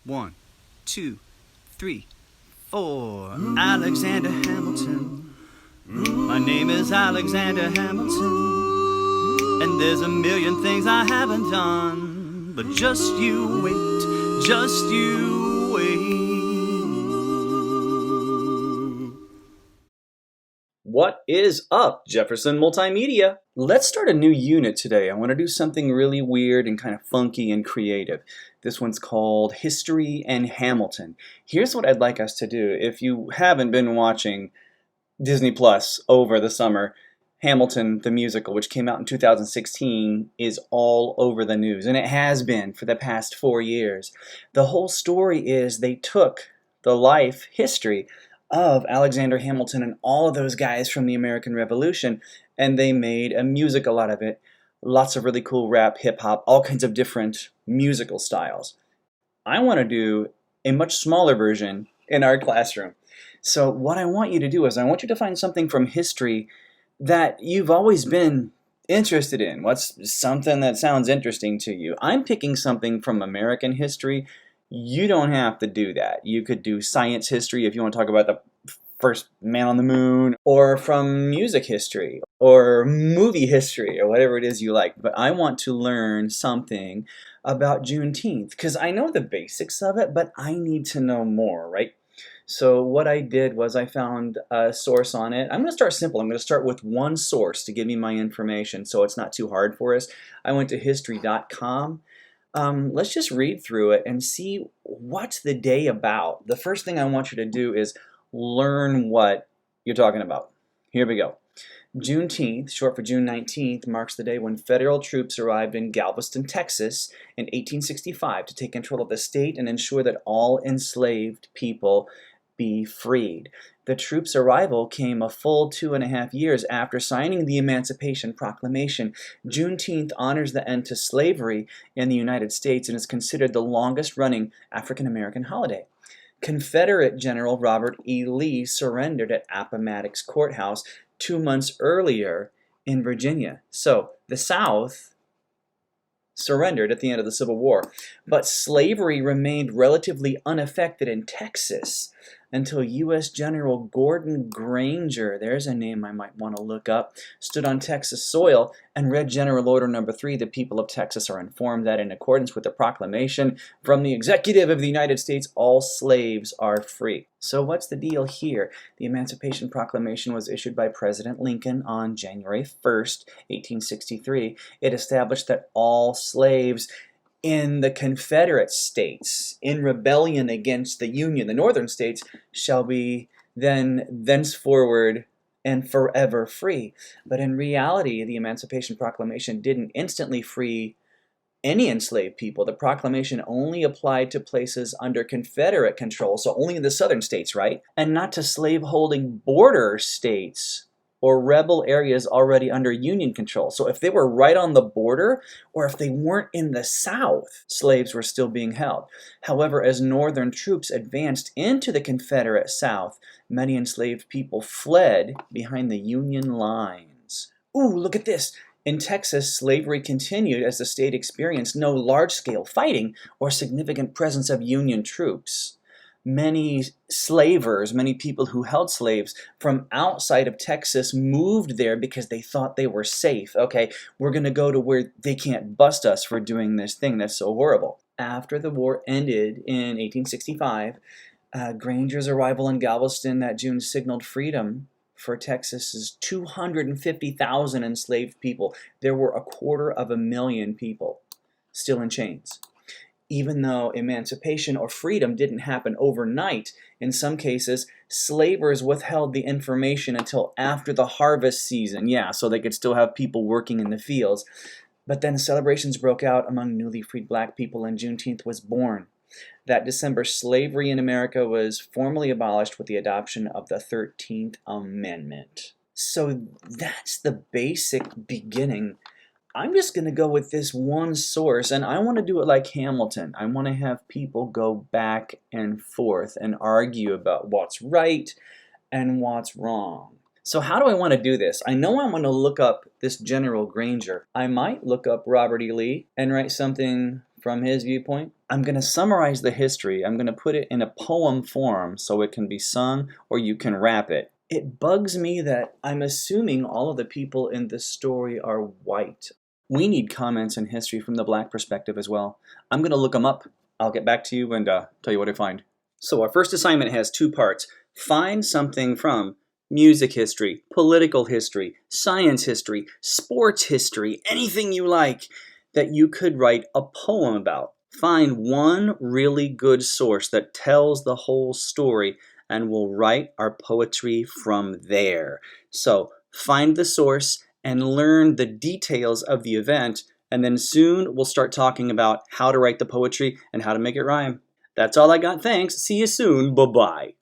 One, two, three, four. Alexander Hamilton. My name is Alexander Hamilton. And there's a million things I haven't done. But just you wait, just you wait. What is up, Jefferson Multimedia? Let's start a new unit today. I want to do something really weird and kind of funky and creative. This one's called History and Hamilton. Here's what I'd like us to do. If you haven't been watching Disney Plus over the summer, Hamilton, the musical, which came out in 2016, is all over the news, and it has been for the past 4 years. The whole story is they took the life history of Alexander Hamilton and all of those guys from the American Revolution, and they made a musical out of it. Lots of really cool rap, hip-hop, all kinds of different musical styles. I want to do a much smaller version in our classroom. So what I want you to do is I want you to find something from history that you've always been interested in. What's something that sounds interesting to you? I'm picking something from American history. You don't have to do that. You could do science history if you want to talk about the first man on the moon, or from music history, or movie history, or whatever it is you like. But I want to learn something about Juneteenth, because I know the basics of it, but I need to know more, right? So what I did was I found a source on it. I'm going to start simple. I'm going to start with one source to give me my information so it's not too hard for us. I went to history.com. Let's just read through it and see what's the day about. The first thing I want you to do is learn what you're talking about. Here we go. Juneteenth, short for June 19th, marks the day when federal troops arrived in Galveston, Texas in 1865 to take control of the state and ensure that all enslaved people be freed. The troops' arrival came a full 2.5 years after signing the Emancipation Proclamation. Juneteenth honors the end to slavery in the United States and is considered the longest-running African-American holiday. Confederate General Robert E. Lee surrendered at Appomattox Courthouse 2 months earlier in Virginia. So the South surrendered at the end of the Civil War, but slavery remained relatively unaffected in Texas until U.S. General Gordon Granger, there's a name I might want to look up, stood on Texas soil and read General Order Number 3. The people of Texas are informed that in accordance with the proclamation from the Executive of the United States, all slaves are free. So what's the deal here? The Emancipation Proclamation was issued by President Lincoln on January 1st, 1863. It established that all slaves in the Confederate States, in rebellion against the Union, the northern states, shall be thenceforward and forever free. But in reality, the Emancipation Proclamation didn't instantly free any enslaved people. The proclamation only applied to places under Confederate control, so only in the southern states, right? And not to slaveholding border states or rebel areas already under Union control. So if they were right on the border, or if they weren't in the South, slaves were still being held. However, as Northern troops advanced into the Confederate South, many enslaved people fled behind the Union lines. Ooh, look at this! In Texas, slavery continued as the state experienced no large-scale fighting or significant presence of Union troops. Many slavers, many people who held slaves from outside of Texas moved there because they thought they were safe. Okay, we're going to go to where they can't bust us for doing this thing that's so horrible. After the war ended in 1865, Granger's arrival in Galveston that June signaled freedom for Texas's 250,000 enslaved people. There were 250,000 people still in chains. Even though emancipation or freedom didn't happen overnight, in some cases, slavers withheld the information until after the harvest season. Yeah, so they could still have people working in the fields. But then celebrations broke out among newly freed black people and Juneteenth was born. That December, slavery in America was formally abolished with the adoption of the 13th Amendment. So that's the basic beginning. I'm just going to go with this one source, and I want to do it like Hamilton. I want to have people go back and forth and argue about what's right and what's wrong. So how do I want to do this? I know I want to look up this General Granger. I might look up Robert E. Lee and write something from his viewpoint. I'm going to summarize the history. I'm going to put it in a poem form so it can be sung or you can rap it. It bugs me that I'm assuming all of the people in this story are white. We need comments in history from the black perspective as well. I'm going to look them up. I'll get back to you and tell you what I find. So our first assignment has 2 parts. Find something from music history, political history, science history, sports history, anything you like that you could write a poem about. Find one really good source that tells the whole story, and we'll write our poetry from there. So find the source and learn the details of the event, and then soon we'll start talking about how to write the poetry and how to make it rhyme. That's all I got. Thanks. See you soon. Bye-bye.